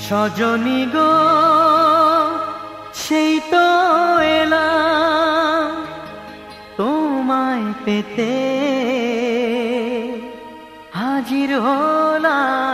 সজনী গো সেই তো এলাম তোমায় পেতে হাজির হলাম।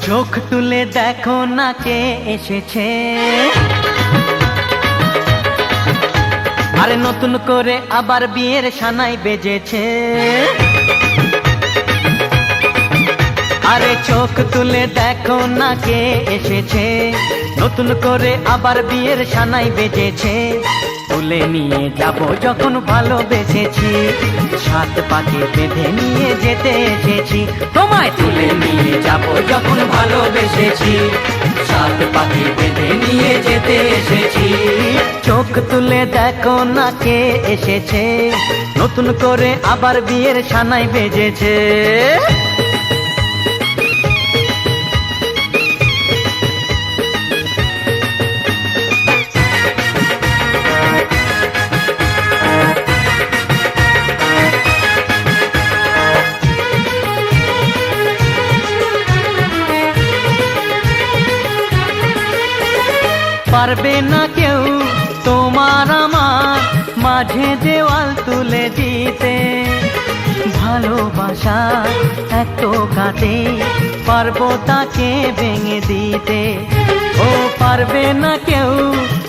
চোখ তুলে দেখো না কে এসেছে, আরে নতুন করে আবার বিয়ের সানাই বেজেছে। আরে চোখ তুলে দেখো না কে এসেছে, নতুন করে আবার বিয়ের সানাই বেজেছে। তুলে নিয়ে যাব যখন ভালোবেসেছি, সাত পাকে বেঁধে নিয়ে যেতে এসেছি। তোমায় তুলে নিয়ে যাব যখন ভালোবেসেছি, সাত পাকে বেঁধে নিয়ে যেতে এসেছি। চোখ তুলে দেখো না কে এসেছে, নতুন করে আবার বিয়ের সানাই বেজেছে। পারবে না কেউ তোমার আমার মাঝে দেওয়াল তুলে দিতে, ভালোবাসা এত কাটে পারবো তাকে ভেঙে দিতে। ও পারবে না কেউ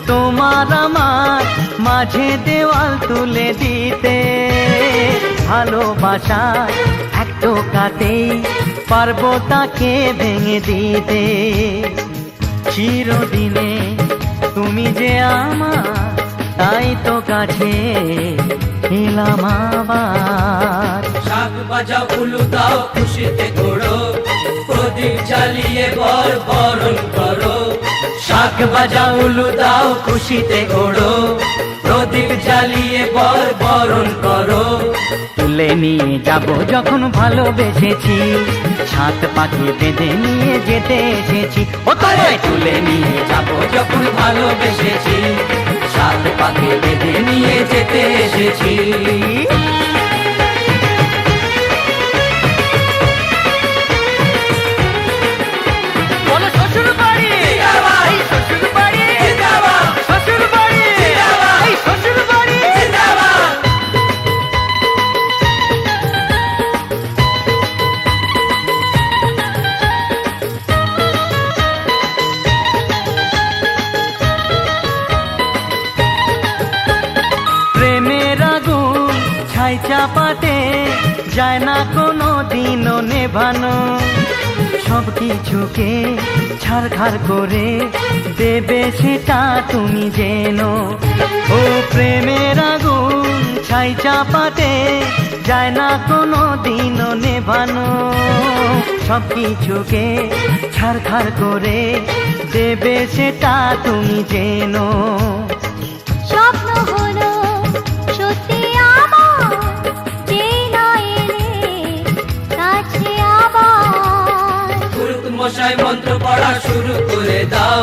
তোমার আমার মাঝে দেওয়াল তুলে দিতে, ভালোবাসা এত কাটে পারবো তাকে ভেঙে দিতে। চিরদিনে তুমি যে আমার, তাই তো কাছে এলাম আবার। শাক বাজাও উলু দাও খুশিতে ঘোড়ো, প্রদীপ জ্বালিয়ে বর বরণ করো। শাক বাজাও উলু দাও খুশিতে ঘোড়ো, প্রদীপ জ্বালিয়ে বর বরণ করো। তুলে নিয়ে যাব যখন ভালোবেসেছি, সাত পাখি বেঁধে নিয়ে যেতে এসেছি। ও তোমায় তুলে নিয়ে যাব যখন ভালোবেসেছি, সাত পাকে বেঁধে নিয়ে যেতে এসেছি। বলো শ্বশুর বাড়ি, এই শ্বশুর বাড়ি, শ্বশুর বাড়ি, এই শ্বশুর বাড়ি। প্রেমের আগুন ছাই চাপাতে যায় না কোনো দিনও নেভানো, সব কিছুকে ছাড়খাড় করে দেবে সেটা তুমি জেনো। ও প্রেমের আগুন ছাই চাপাতে যায় না কোনো দিনও নেভানো, সব কিছুকে ছাড়খাড় করে দেবে সেটা তুমি জেনো। স্বপ্ন হলো সত্যি আমার, যেই না এলে কাছে আবার। পুরুত মশাই মন্ত্র পড়া শুরু করে দাও,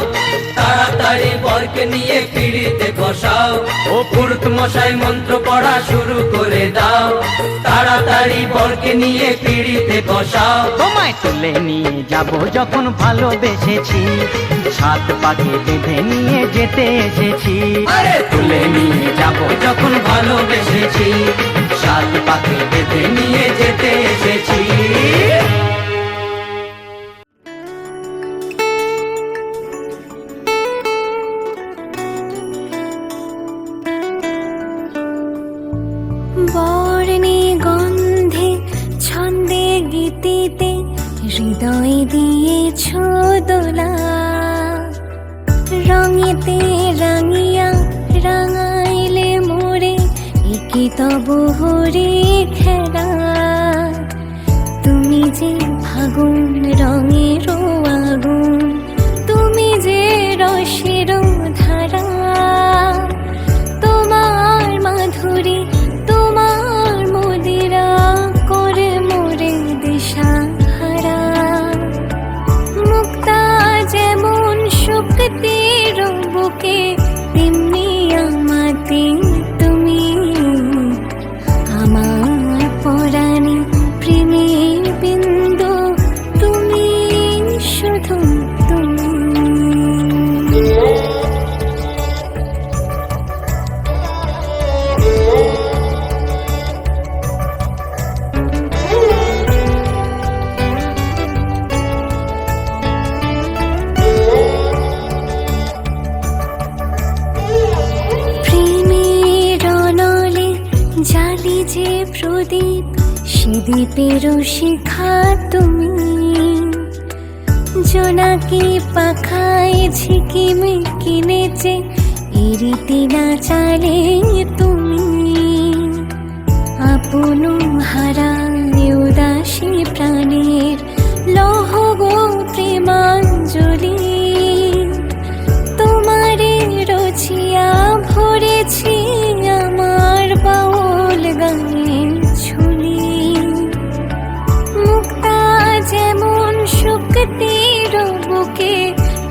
তাড়াতাড়ি বরকে নিয়ে পিড়িতে বসাও। ও পুরুত মশাই মন্ত্র পড়া শুরু করে দাও, তাড়াতাড়ি বরকে নিয়ে পিড়িতে বসাও। তোমায় তুলে নিয়ে যাব যখন ভালোবেসেছি, সাত পাকে বেঁধে নিয়ে যেতে এসেছি। আরে তুলে নিয়ে যাব যখন ভালোবেসেছি, সাত পাকে বেঁধে নিয়ে যেতে এসেছি। বর্ণে গন্ধে ছন্দে গীতিতে হৃদয় দিয়েছ দোলা, রঙেতে রাঙিয়া রাঙাইলে মোরে একে তব হরে খেলা। তুমি যে ফাগুন রঙের আগুন, তুমি যে রসের ধারা, তোমার দ্বীপেরও শিখা তুমি, জোনাকি পাখায় ঝিকিমিকি নেচে ইরিতি না চালে তুমি। আপন হারায় উদাসী প্রাণের লহ গো প্রেমাঞ্জলি, তোমারে রচিয়া ভরেছি আমার বাউল গানের ঝুলি। মুক্তা যেমন শুকতির বুকে,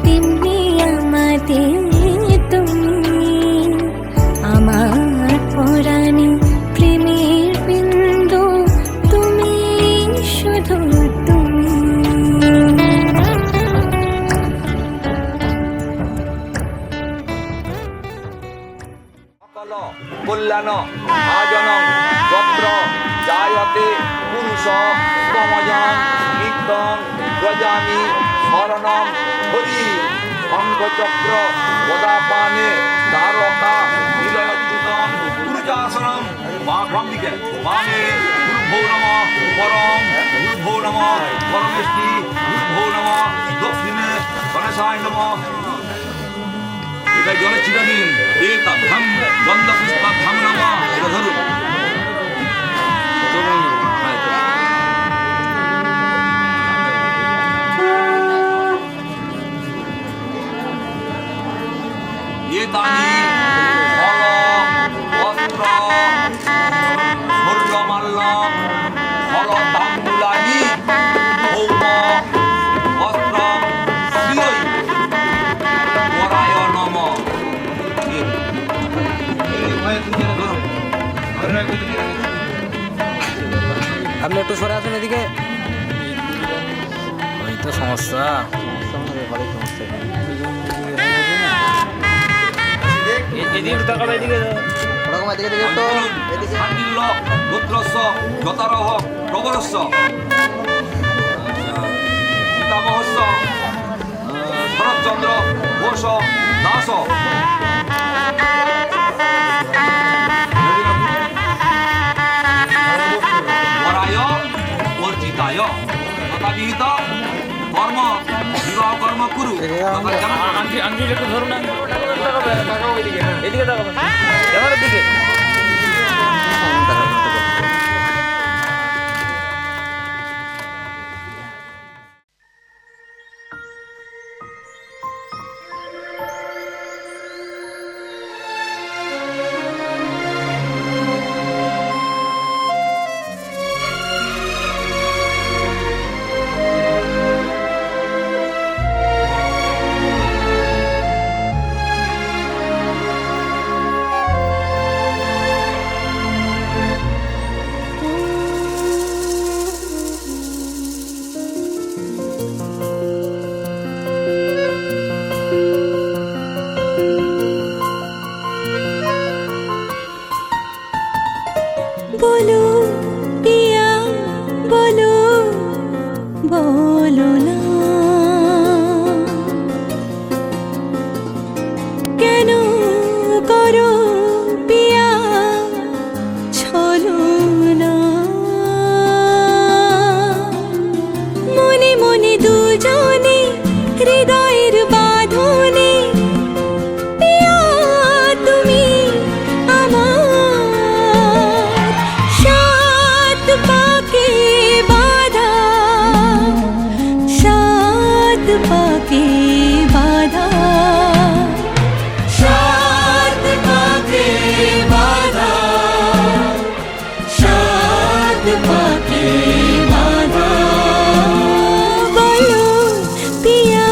তেমনি আমাদের তুমি। আমার পরাণে প্রেমের বিন্দু তুমি, শুধু তুমি। সকল কল্যাণ আজনং যত্র জায়তে পুরুষ তমজং নিত্যং ব্রজামি শরণং হরি। শঙ্খচক্র গদাপানে দ্বারকা নীলচ্যুতং গুরুজাসনং বাম দিকে বামে গুরুভো নমঃ পরম গুরুভো নমঃ পরমেষ্টি গুরুভো নমঃ দক্ষিণে গণেশায় নমঃ। এটা জলে ছিটা দিন এটা ধাম গন্ধ পুষ্পা ধাম নামা এটা ধরুন। এতানি ফল বস্ত্র স্বর্ণমাল্য ফল তাম্বুলানি ভৌম বস্ত্র শ্রিয়ৈ পরায় নম। আপনি একটু সরে আসুন এদিকে। ওই তো সমস্যা। এদিকে একটু তাকাবো, এদিকে ওরকম এদিকে দিকে একটু এদিকে। সান্ডিল্য রুদ্রস্য যতারহ প্রবরস্য পিতামহস্য শরৎচন্দ্র ঘোষ দাস। বরায় অর্জিতায় তথাবিহিত কর্ম বিবাহ কর্ম কুরু। আঞ্জলি একটু ধরুন, এদিকে তাকাবে ক্যামেরার দিকে। বলো পিয়া বলো, বলো না কেন করো পিয়া ছলনা। মনে মনে দুজনে হৃদয়ের বাঁধনে, পিয়া তুমি আমার সাত পাকে বাঁধা, সাত পাকে বাঁধা, সাত পাকে বাঁধা, সাত পাকে বাঁধা। বলো পিয়া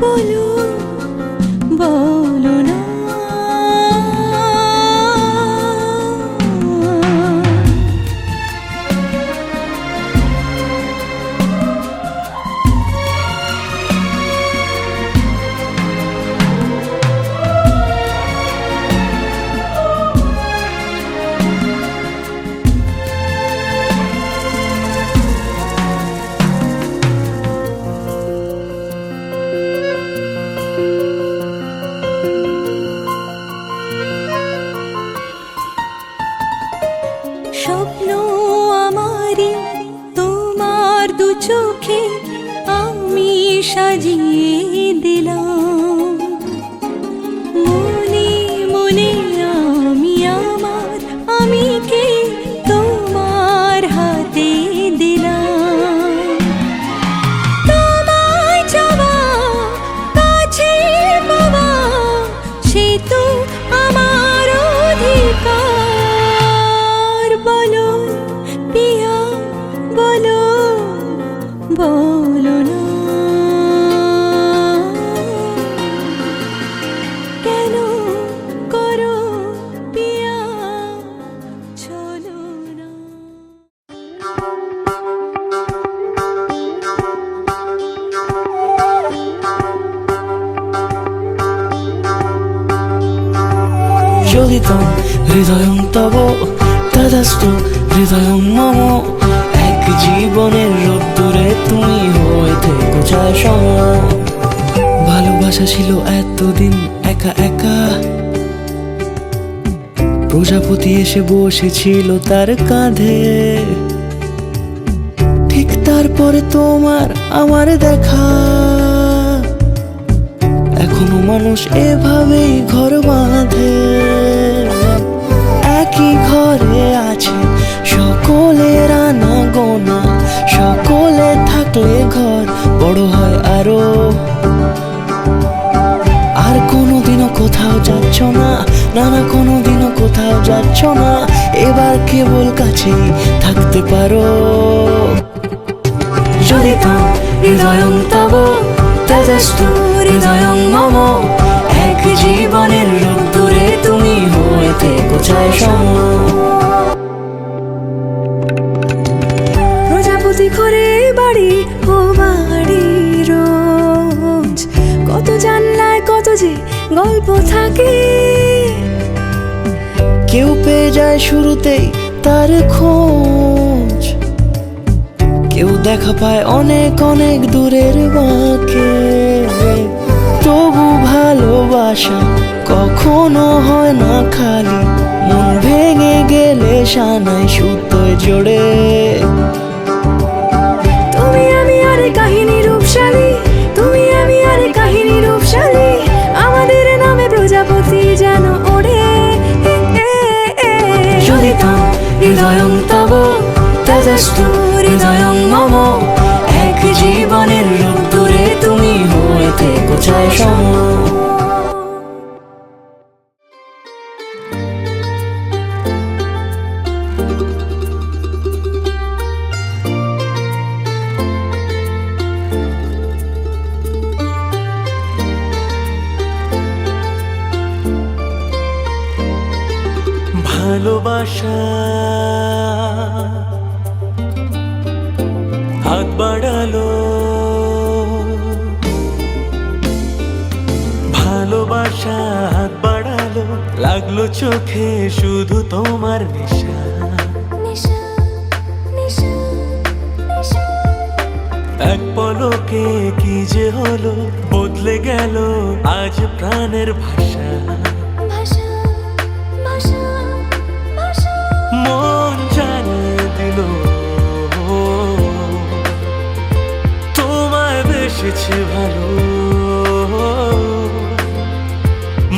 বলো বলো না স্বপ্ন আমারি তোমার দু চোখে আমি সাজিয়ে দিলাম মনে মনে আমি আমার আমিকে তোমার হাতে দিলাম তোমায় চাওয়া কাছে পাওয়া সে তো আমার অধিকার বলো পিয়া বলো বলো না কেন করো পিয়া চলো না Joditam হৃদয়ং তব তদস্তু হৃদয়ং মম এক জীবনের রোদ্দুরে তুমি হয়ে থেকো চায় সম ভালোবাসা ছিল এতদিন একা একা প্রজাপতি এসে বসেছিল তার কাঁধে ঠিক তারপরে তোমার আমার দেখা এখনো মানুষ এভাবেই ঘর বাঁধে একই ঘরে আছে সকলের আনা গোনা সকলে থাকলে ঘর বড় হয় আরো আর কোনোদিনও কোথাও যাচ্ছ না নানা কোনোদিনও কোথাও যাচ্ছ না এবার কেবল কাছেই থাকতে পারো যদি তো হৃদয়ং তব তেজস্তু হৃদয়ং মম এক জীবনের রোদ্দুরে তুমি হয়ে থেকো চায় সম প্রজাপতি ঘরে বাড়ি ও বাড়ি রোজ কত জানলায় কত যে গল্প থাকে কেউ পেয়ে যায় শুরুতেই তার খোঁজ কেউ দেখা পায় অনেক অনেক দূরের বাঁকে তবু ভালোবাসা কখনো হয় না খালি মন ভেঙে গেলে সানাই সুতোয় জোড়ে তুমি আমি আর কাহিনী রূপশালী তুমি আমি আর কাহিনী রূপশালী আমাদের নামে প্রজাপতি যেন ওড়ে যদি তো হৃদয়ং তব তেজস্তু হৃদয়ং মম এক জীবনের রোদ্দুরে তুমি হয়ে থেকো চায় সম ভালোবাসা হাত বাড়ালো ভালোবাসা হাত বাড়ালো লাগলো চোখে শুধু তোমার নেশা এক পলকে কি যে হলো বদলে গেল আজ প্রাণের ভাষা মন জানিয়ে দিল তোমায় বেসেছে ভালো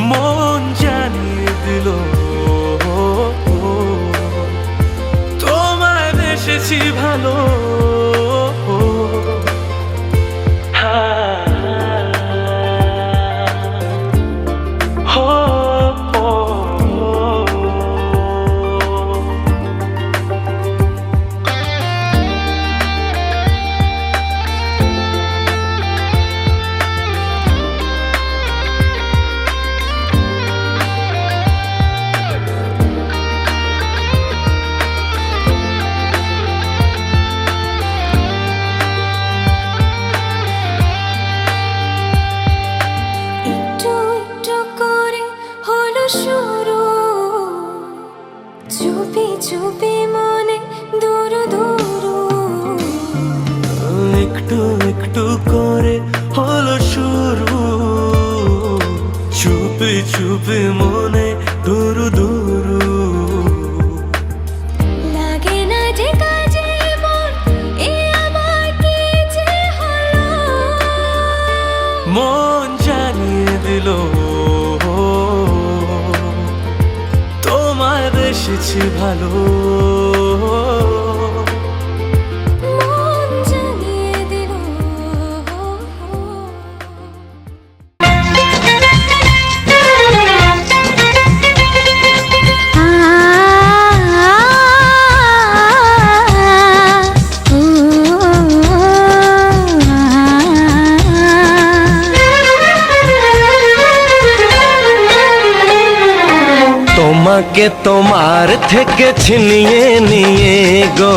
মন জানিয়ে দিল তোমায় বেসেছি ভালো চুপি চুপি মনে দূর দূর একটু একটু করে হলো শুরু, চুপি চুপি মনে দূর দূর। লাগে না যে কাজে মন, এ আবার কি যে হলো। মন জানিয়ে দিল তোমায় বেসেছি ভালো। মন জানিয়ে দিল। তোমাকে তোমার থেকে ছিনিয়ে নিয়ে গো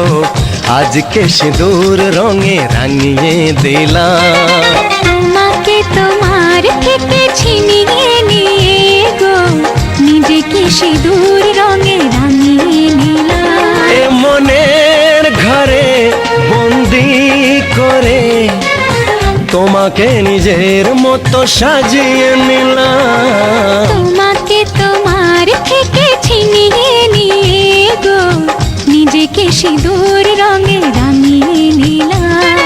আজকে সিঁদুর রঙে রাঙিয়ে দিলাম। তোমাকে তোমার থেকে ছিনিয়ে নিয়ে গো নিজেকে সিঁদুর রঙে রাঙিয়ে নিলাম। এ মনের ঘরে বন্দি করে তোমাকে নিজের মতো সাজিয়ে নিলাম। তোমাকে তোমার থেকে ছিনিয়ে নিয়ে গো নিজেকে সিঁদুর রঙে রাঙিয়ে নিলাম।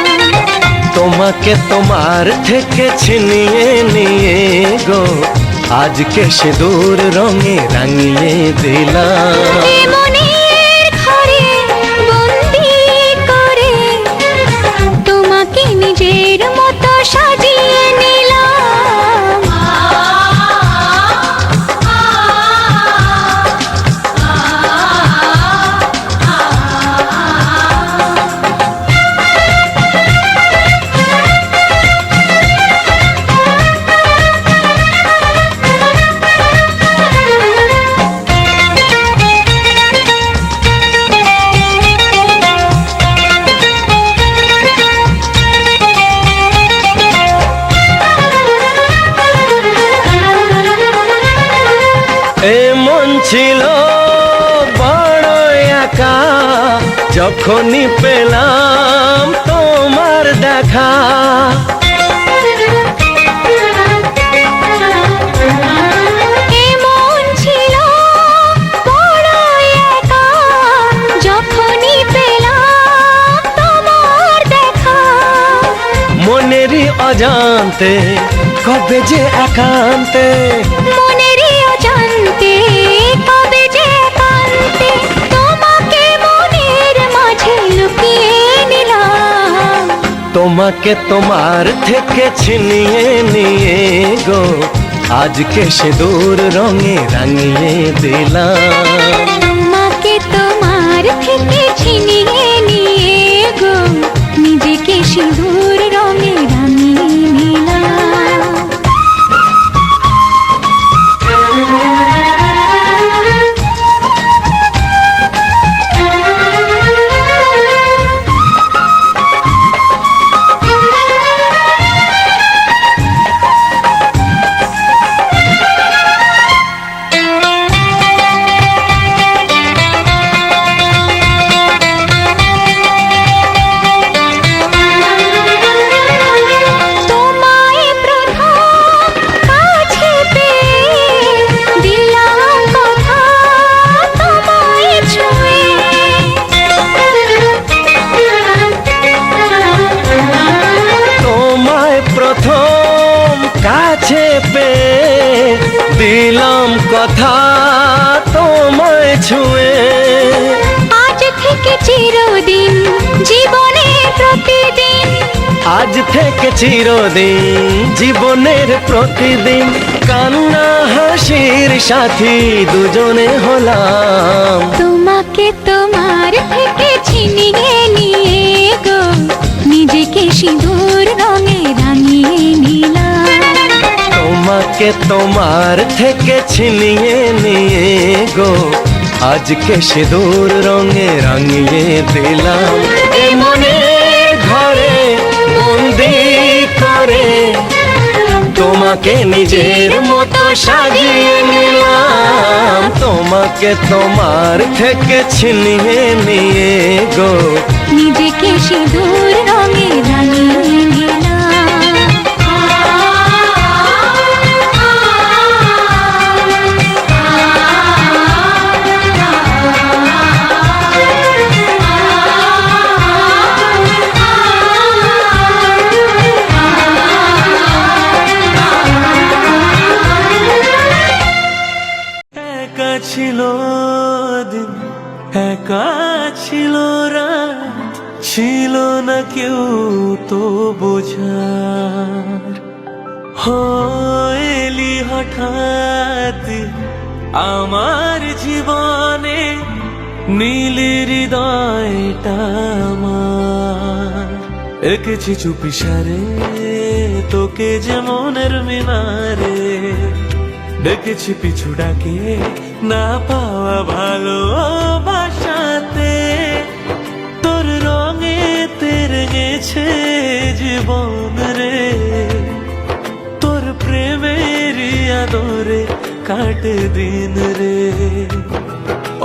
তোমাকে তোমার থেকে ছিনিয়ে নিয়ে গো আজকে সিঁদুর রঙে রাঙিয়ে দিলাম। এ মনের ঘরে বন্দি করে তোমাকে নিজের মতো সাজিয়ে নিলাম। এ মন ছিল বড় একা যখনই পেলাম তোমার দেখা। এমন ছিল বড় একা যখনই পেলাম তোমার দেখা। মনেরই অজান্তে কবে যে একান্তে, মনেরই অজান্তে কবে যে একান্তে তোমাকে মনের মাঝে লুকিয়ে নিলাম। তোমাকে তোমার থেকে ছিনিয়ে নিয়ে গো আজকে সিঁদুর রঙে রাঙিয়ে দিলাম। তোমাকে তোমার থেকে ছিনিয়ে নিয়ে গো নিজেকে সিঁদুর রঙে রাঙিয়ে নিলাম। দিলাম কথা তোমায় ছুঁয়ে। আজ থেকে চিরদিন জীবনের প্রতিদিন, আজ থেকে চিরদিন জীবনের প্রতিদিন কান্না হাসির সাথী দুজনে হলাম। তোমাকে তোমার থেকে ছিনিয়ে নিয়ে গো নিজেকে সিঁদুর রঙে রাঙিয়ে নিলাম। তোমাকে তোমার থেকে ছিনিয়ে নিয়ে গো আজকে সিঁদুর রঙে রাঙিয়ে দিলাম। এ মনে ঘরে বন্দি করে তোমার তোমাকে নিজের মতো সাজিয়ে নিলাম, তোমাকে তোমার থেকে ছিনিয়ে নিয়ে গো নিজেকে সিঁদুর রঙে রাঙিয়ে নিলাম। একা ছিল দিন, একা ছিল রাত, ছিল না কেউ তো বোঝার। এলি হঠাৎ আমার জীবনে, নীলি হৃদয়টা আমার। এঁকেছি চুপি সারে তোকে যে মনের মিনারে, ডেকেছি পিছু ডাকে না পাওয়া ভালোবাসাতে। তোর রঙে তেরেঙেছে জীবন রে, তোর প্রেমের আদরে কাটে দিন রে।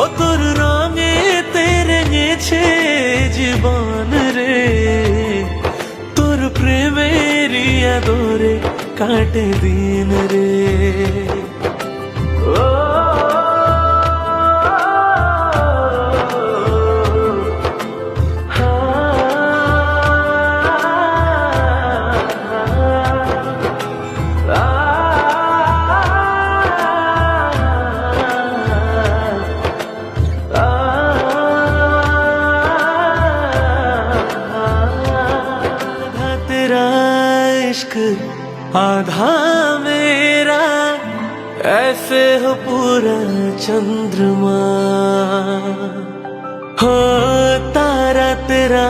ও তোর রঙে তেরেঙেছে জীবন রে, তোর প্রেমের আদরে কাটে দিন রে। आधा मेरा ऐसे हो पूरा चंद्रमा, हो तारा तेरा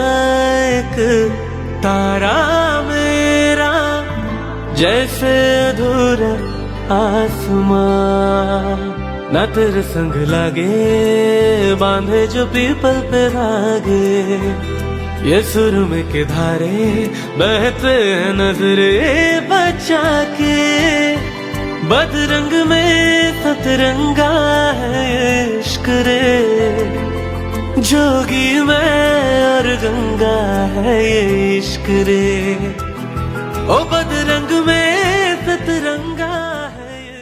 एक तारा मेरा, जैसे अधूरा आसमां। ना तेरे संग लागे बांधे जो पीपल पे धागे, ये सुरम के धारे बहते नजरे बचा के। बदरंग में सतरंगा है इश्क रे, जोगी मैं और गंगा है ये इश्क रे। ओ बदरंग में सतरंगा है ये।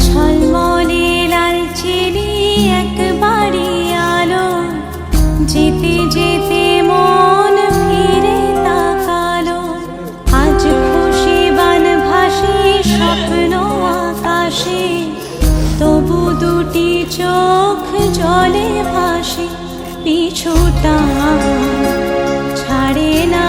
ঝলমলে লাল চিনি একবারে আলো, যেতে যেতে মন ফিরে তাকালো। আজ খুশি বান ভাসি স্বপ্ন আকাশে, তবু দুটি চোখ জলে ভাসে। পিছুটা ছাড়ে না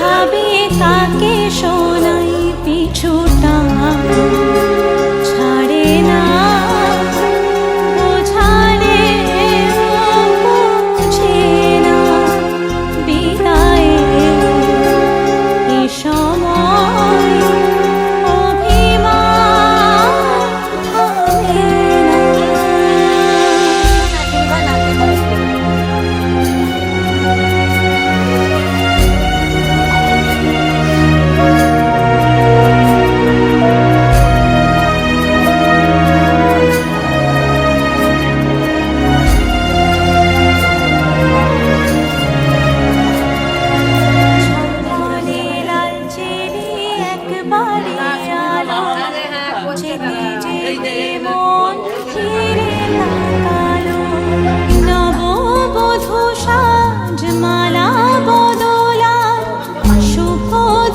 ভাবে কাকে শোনাই পিছুটা ছাড়ে না বোঝালে বুঝে না বিদায়ে এ সময় অভিমান থামে না। ঝলমলে লালচেরি একবারে আলো, যেতে যেতে মন ফিরে তাকালো। নববধূ সাজমালা বদলার শুভ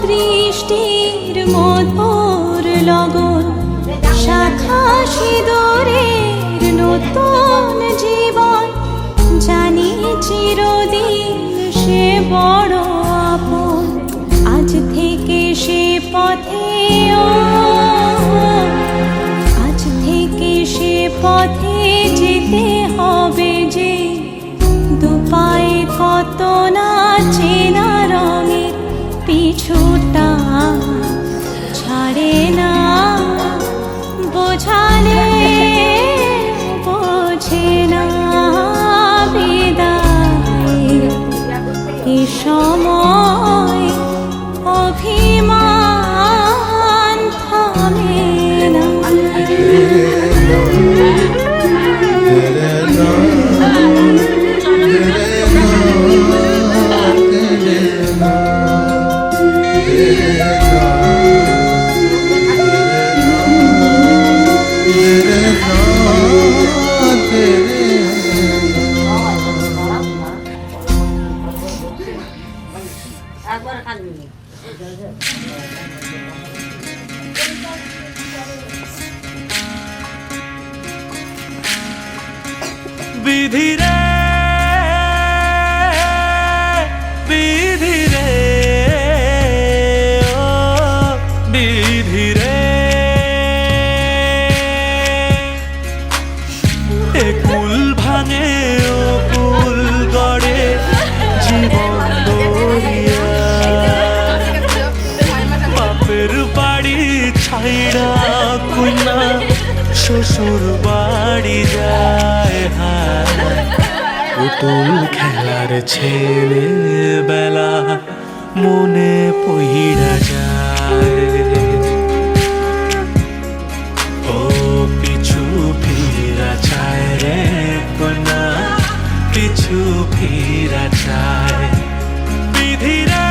দৃষ্টির মধুর লগন, শাখা সিঁদুরের নতুন জীবন, জানি চিরদিন সে বড় আপন। আজ থেকে সে পথে আজ থেকে সে পথে যেতে হবে যে, দুপায়ে কত না চেনা রঙের পিছুটা ছাড়ে না বোঝালে বোঝে না বিদায় এ সময় অভিমান থামে না। বিধি রে বিধি রে ও বিধি রে, এ কুল ভাঙে ও কুল গড়ে জীবন দরিয়া, বাপের বাড়ি ছাইড়া কইনা শ্বশুর বাড়ি যায়। পুতুল খেলার ছেলে বেলা মনে পইড়া যায়। ও পিছু ফিরা চায় রে কন্যা, পিছু ফিরা চায়। বিধি রে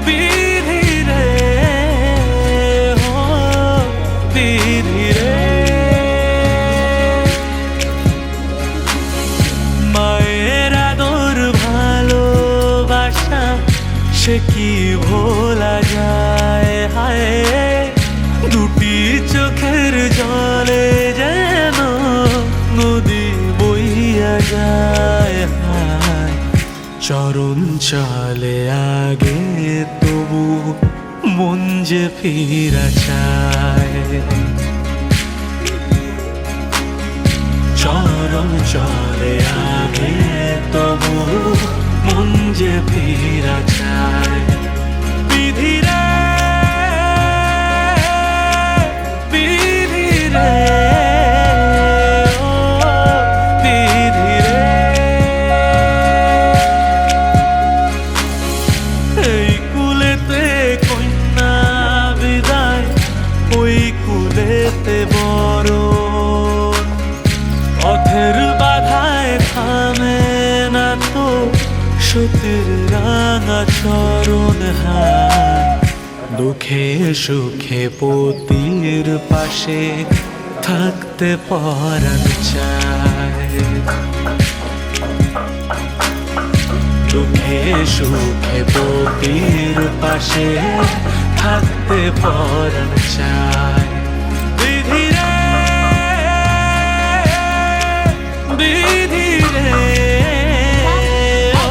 বিধি রে ও বিধি রে, মায়ের আদর ভালোবাসা সে কি ভোলা যায়। হায় দুটি চোখের জলে যেন নদী বইয়া যায়। হায় চরণ চলে আগে তবু মন যে ফিরা চায়। চরণ চলে আগে তবু মন যে ফিরা চায়। বিধি রে বিধি রে ও বিধি রে, এই কুলেতে কন্যা বিদায়, ওই কুলেতে বড় পথের বাধায় থামে না তো সতীর রাঙা চরণ। হায় দুঃখে সুখে পতির পাশে থাকতে পরাণ চায়। দুঃখে সুখে পতির পাশে থাকতে পরাণ চায়। বিধি রে বিধি রে ও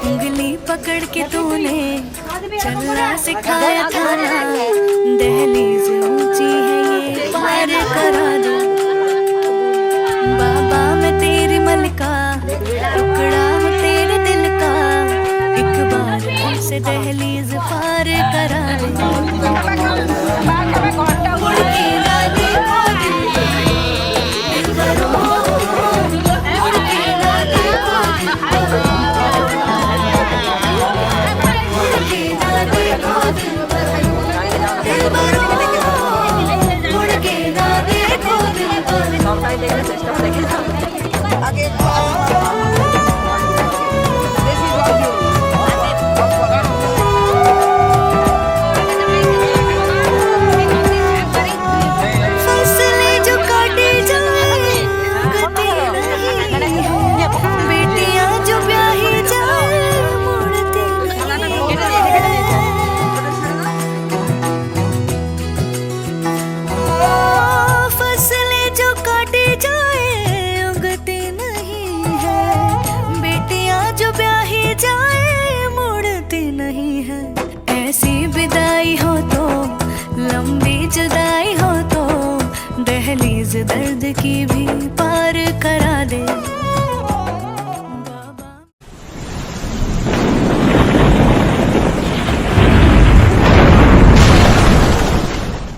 उंगली पकड़ के तूने चलना सिखाया था ना, दहलीज ऊंची है ये पार करा दो। बाबा मैं तेरी मलका, टुकड़ा हूँ तेरे दिल का, एक बार से दहलीज पार करा दो। मुड़ के ना देखो दिलबरो, मुड़ के ना देखो दिलबरो, मुड़ के ना देखो दिलबरो, मुड़ के ना देखो फसलें जो काटे जाए गति नहीं है, बेटियां जो ब्याही जाए मुड़ती नहीं है। फसलें जो काटे जाए उगती नहीं है, बेटियां जो ब्याही जाए मुड़ती नहीं है। ऐसी विदाई हो तो, लंबी जुदाई हो तो, दहलीज दर्द की भी